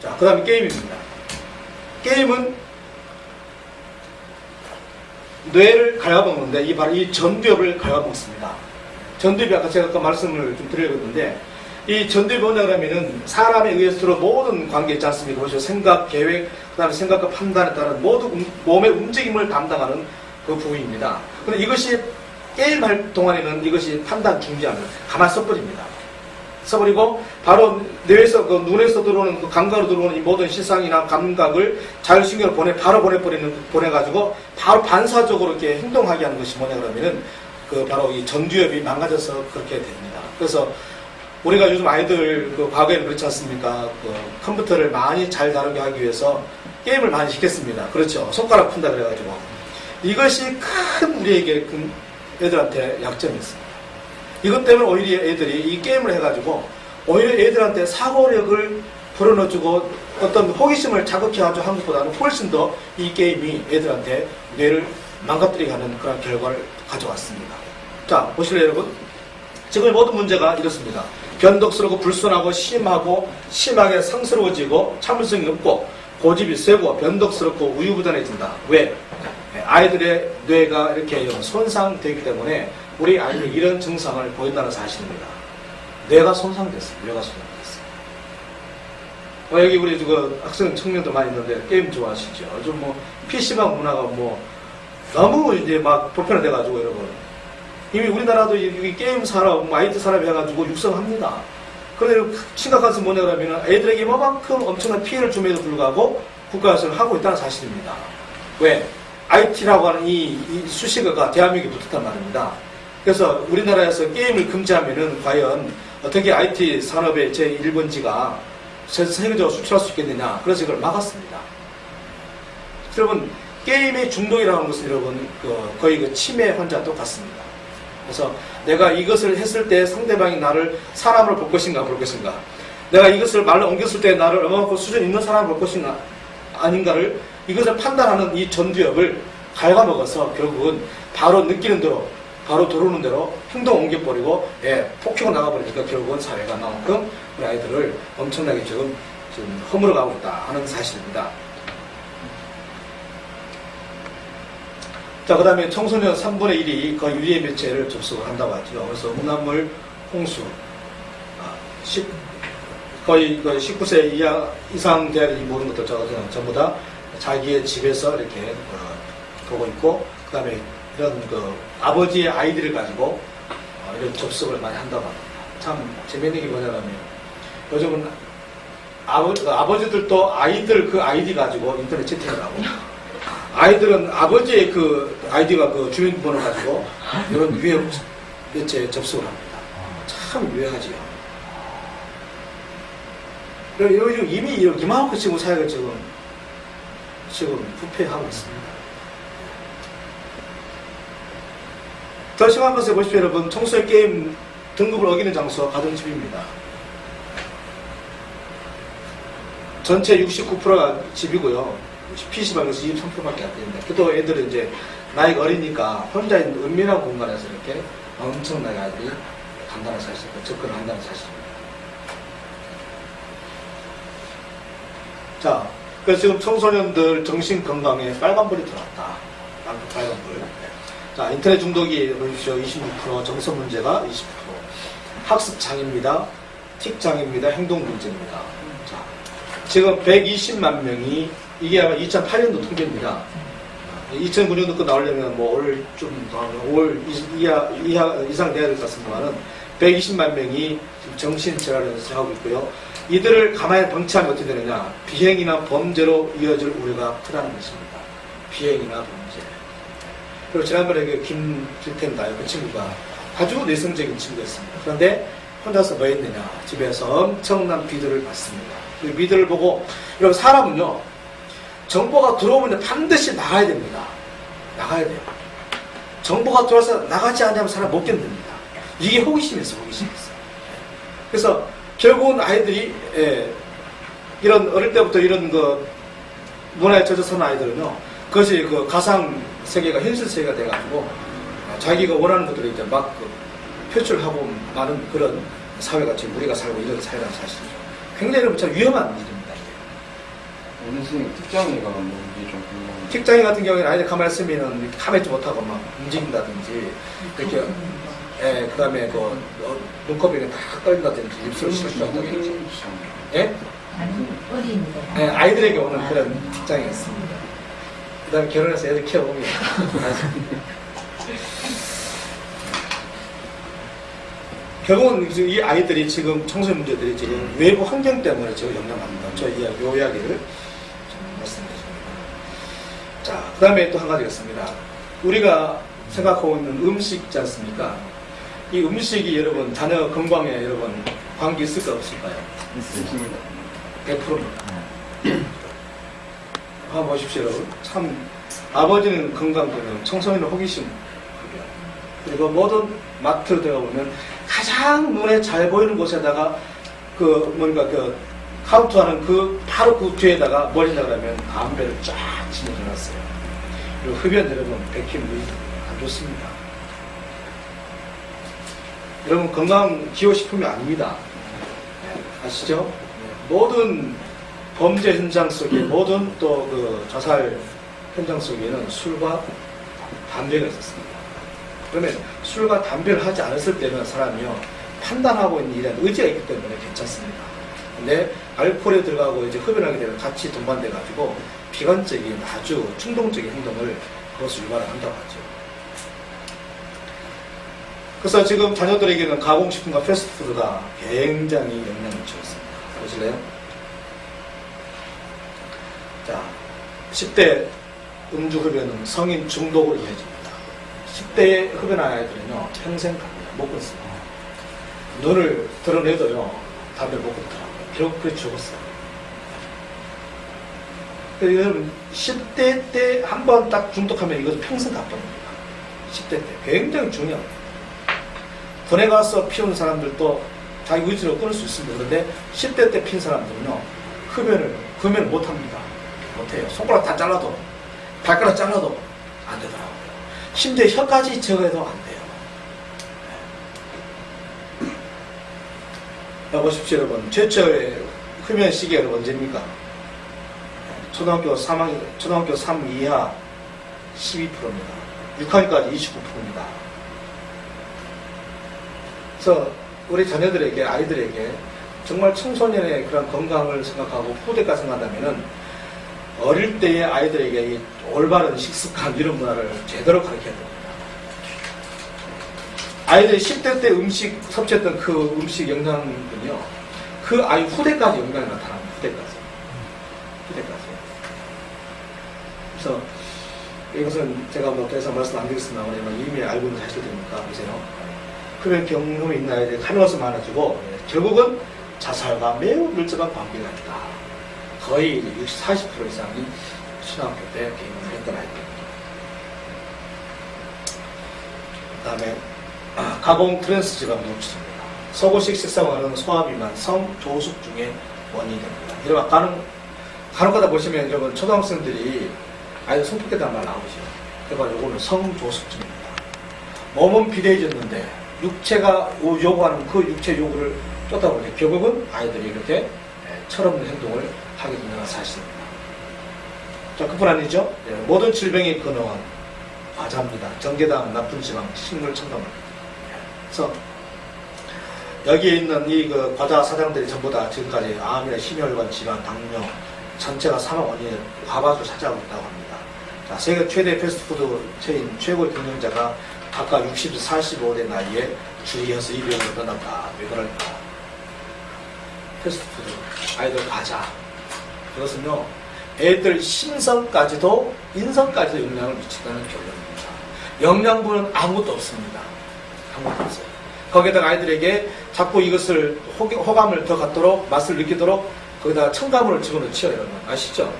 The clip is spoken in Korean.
자, 그 다음에 게임입니다. 게임은 뇌를 갉아먹는데 바로 이 전두엽을 갉아먹습니다. 전두엽이 아까 제가 말씀을 좀 드렸는데 이 전두엽이 뭐냐 그러면은 사람에 의해서 모든 관계 있지 않습니까? 그래서 생각, 계획, 그 다음에 생각과 판단에 따른 모든 몸의 움직임을 담당하는 그 부위입니다. 그런데 이것이 게임할 동안에는 이것이 판단 중지하면 가만히 써버립니다. 써버리고 바로 뇌에서 그 눈에서 들어오는 그 감각으로 들어오는 이 모든 시상이나 감각을 자율신경으로 바로 보내가지고 바로 반사적으로 이렇게 행동하게 하는 것이 뭐냐 그러면은 그 바로 이 전두엽이 망가져서 그렇게 됩니다. 그래서 우리가 요즘 아이들 그 과거에는 그렇지 않습니까? 그 컴퓨터를 많이 잘 다루게 하기 위해서 게임을 많이 시켰습니다. 그렇죠. 손가락 푼다 그래가지고 이것이 큰 우리에게 애들한테 약점이 있습니다. 이것 때문에 오히려 애들이 이 게임을 해가지고 오히려 애들한테 사고력을 불어넣어주고 어떤 호기심을 자극해가지고 한 것보다는 훨씬 더 이 게임이 애들한테 뇌를 망가뜨리게 하는 그런 결과를 가져왔습니다. 자, 보실래요 여러분? 지금 모든 문제가 이렇습니다. 변덕스럽고 불순하고 심하게 상스러워지고 참을성이 없고 고집이 세고 변덕스럽고 우유부단해진다. 왜? 아이들의 뇌가 이렇게 손상되기 때문에 우리 아이들이 이런 증상을 보인다는 사실입니다. 뇌가 손상됐어요. 뇌가 손상됐어요. 여기 우리 그 학생 청년들 많이 있는데 게임 좋아하시죠? 요즘 뭐 PC방 문화가 뭐 너무 이제 막 보편화돼가지고 여러분 이미 우리나라도 이 게임 산업, IT 산업이 해가지고 육성합니다. 그런데 심각한 것은 뭐냐 그러면 애들에게 이만큼 엄청난 피해를 줌에도 불구하고 국가에서 하고 있다는 사실입니다. 왜? IT라고 하는 이 수식어가 대한민국에 붙었단 말입니다. 그래서 우리나라에서 게임을 금지하면은 과연 어떻게 IT 산업의 제1번지가 세계적으로 수출할 수 있겠느냐. 그래서 이걸 막았습니다. 여러분, 게임의 중독이라는 것은 여러분, 거의 그 치매 환자와 똑같습니다. 그래서 내가 이것을 했을 때 상대방이 나를 사람으로 볼 것인가 볼 것인가. 내가 이것을 말로 옮겼을 때 나를 얼마만큼 수준 있는 사람을 볼 것인가 아닌가를 이것을 판단하는 이 전두엽을 갉아먹어서 결국은 바로 느끼는 대로 바로 들어오는 대로 행동 옮겨버리고 폭행을 나가버리니까 결국은 사회가 나만큼 우리 아이들을 엄청나게 지금 허물어가고 있다 하는 사실입니다. 자, 그 다음에 청소년 3분의 1이 거의 유해 매체를 접속을 한다고 하죠. 그래서 음란물, 홍수, 거의 19세 이상 되는 이 모든 것들 전부 다 자기의 집에서 이렇게 보고 있고, 그 다음에 이런 아버지의 아이들을 가지고 이런 접속을 많이 한다고 합니다. 참 재밌는 게 뭐냐면 요즘은 아버지들도 아이들 그 아이디 가지고 인터넷 채팅을 하고 아이들은 아버지의 그 아이디가 그 주민번호 가지고 이런 유해 매체에 접속을 합니다. 참 유해하지요. 요즘 이미 이만큼 지금 사회가 지금 부패하고 있습니다. 더 심한 것을 보십시오, 여러분. 청소년 게임 등급을 어기는 장소가 가정집입니다. 전체 69%가 집이고요. PC방에서 23%밖에 안 됩니다. 또 애들은 이제 나이가 어리니까 혼자 있는 은밀한 공간에서 이렇게 엄청나게 아이들이 간다는 사실입니다. 접근을 한다는 사실입니다. 자, 그래서 지금 청소년들 정신건강에 빨간불이 들어왔다. 빨간불. 자, 인터넷 중독이 보십시오. 26%, 정서 문제가 20%. 학습 장애입니다. 틱 장애입니다. 행동 문제입니다. 자, 지금 120만 명이 이게 아마 2008년도 통계입니다. 2009년도 거 나오려면 뭐 올 이상 돼야 될 것 같습니다만은 120만 명이 지금 정신질환을 하고 있고요. 이들을 가만히 방치하면 어떻게 되느냐? 비행이나 범죄로 이어질 우려가 크다는 것입니다. 비행이나 범죄. 그리고 지난번에 그 김길태인가요? 그 친구가 아주 내성적인 친구였습니다. 그런데 혼자서 뭐 했느냐? 집에서 엄청난 비들을 받습니다. 그 비들을 보고, 여러분, 사람은요, 정보가 들어오면 반드시 나가야 됩니다. 나가야 돼요. 정보가 들어와서 나가지 않으면 사람 못 견딥니다. 이게 호기심이었어요, 호기심이었어요. 그래서 결국은 아이들이, 이런, 어릴 때부터 이런 문화에 젖어 사는 아이들은요, 그것이 그 가상 세계가 현실 세계가 돼가지고, 자기가 원하는 것들을 이제 막 표출하고 많은 그런 사회가 지금 우리가 살고 이런 사회라는 사실이죠. 굉장히 참 위험한 일입니다. 선생님 특장애가 뭔지 좀 궁금해요. 직장인 같은 경우에는 아이들 가만히 있으면은 가만히 있지 못하고 막 움직인다든지, 이렇게, 예, 그 다음에 그, 눈꺼비가 다 떨린다든지, 입술 실수한다든지. 예? 아니, 어린이들. 예, 아이들에게 오는 그런 직장이 있습니다. 그 다음에 결혼해서 애들 키워보면. 결국은 이 아이들이 지금 청소년 문제들이 지금 외부 환경 때문에 지금 영향받는다. 저 요 이야기를 좀 말씀드리겠습니다. 자, 그 다음에 또 한 가지가 있습니다. 우리가 생각하고 있는 음식 있지 않습니까? 이 음식이 여러분 자녀 건강에 여러분 관계 있을까 없을까요? 있습니다. 100%입니다. 한번 보십시오, 여러분. 참 아버지는 건강보험, 청소년은 호기심, 그리고 모든 마트로 들어가보면 가장 눈에 잘 보이는 곳에다가 그 뭔가 그 카운트하는 그 바로 그 뒤에다가 뭘 하냐면 담배를 쫙 지내줘놨어요. 그리고 흡연 여러분 백힌 물이 안 좋습니다. 여러분 건강 기호식품이 아닙니다. 아시죠? 모든 범죄 현장 속에 모든 또 그 자살 현장 속에는 술과 담배가 있었습니다. 그러면 술과 담배를 하지 않았을 때는 사람이요 판단하고 있는 일에 의지가 있기 때문에 괜찮습니다. 근데 알코올에 들어가고 이제 흡연하게 되면 같이 동반돼 가지고 비관적인 아주 충동적인 행동을 그것을 유발을 한다고 하죠. 그래서 지금 자녀들에게는 가공식품과 패스트푸드가 굉장히 영향을 미치고 있습니다. 보실래요? 자, 10대 음주 흡연은 성인 중독으로 이어집니다. 10대에 흡연한 아이들은요, 평생 갑니다. 못 끊습니다. 눈을 드러내도요, 담배를 못 끊더라고요. 결국 그래 죽었어요. 여러분, 10대 때 한 번 딱 중독하면 이것은 평생 가버립니다. 10대 때. 굉장히 중요합니다. 군에 가서 피우는 사람들도 자기 의지로 끊을 수 있습니다. 그런데 10대 때 핀 사람들은요, 흡연을 못 합니다. 못해요. 손가락 다 잘라도, 발가락 잘라도 안 되더라고요. 심지어 혀까지 제거해도 안 돼요. 보십시오, 여러분. 최초의 흡연 시기가 언제입니까? 초등학교 3 이하 12%입니다. 6학년까지 29%입니다. 그래서 우리 자녀들에게, 아이들에게 정말 청소년의 그런 건강을 생각하고 후대까지 생각한다면은 어릴 때의 아이들에게 이 올바른 식습관 이런 문화를 제대로 가르쳐야 됩니다. 아이들이 10대 때 음식 섭취했던 그 음식 영양분이요, 그 아이 후대까지 영향이 나타납니다. 후대까지. 그래서 이것은 제가 뭐 더 이상 말씀 안 드리겠습니다. 왜냐면 이미 알고 있는 사실들이니까 보세요. 흡연 경험이 있는 아이들이 하면서 많아지고 결국은 자살과 매우 밀접한 관계가 있다. 거의 40% 이상이 초등학교 때 경험을 했던 아이들입니다. 그 다음에 가공 트랜스지가 묻습니다. 서구식 식사와는 소화비만, 성조숙 중에 원인이 됩니다. 이런 간혹가다 보시면 여러분 초등학생들이 아이들 성폭행단 말 나오죠. 그래서 요거는 성조숙증입니다. 몸은 비대해졌는데 육체가 요구하는 그 육체 요구를 쫓다 보니 결국은 아이들이 이렇게 철없는 행동을 하게 된다는 사실입니다. 자, 그뿐 아니죠. 모든 질병의 근원은 과자입니다. 정제당, 나쁜 지방, 식물 첨가물. 그래서 여기에 있는 이 그 과자 사장들이 전부 다 지금까지 암이나 심혈관 질환, 당뇨 전체가 사망 원인의 과반수를 차지하고 있다고 합니다. 자, 세계 최대 패스트푸드 체인 최고의 경영자가 각각 60, 45대 나이에 주의해서 이 병을 떠났다. 왜 그럴까? 패스트푸드, 아이들 과자. 그것은요, 애들 심성까지도, 인성까지도 영향을 미친다는 결론입니다. 영양분은 아무것도 없습니다. 아무것도 없어요. 거기에다가 아이들에게 자꾸 이것을 호감을 더 갖도록, 맛을 느끼도록 거기다가 첨가물을 집어넣죠, 여러분. 아시죠?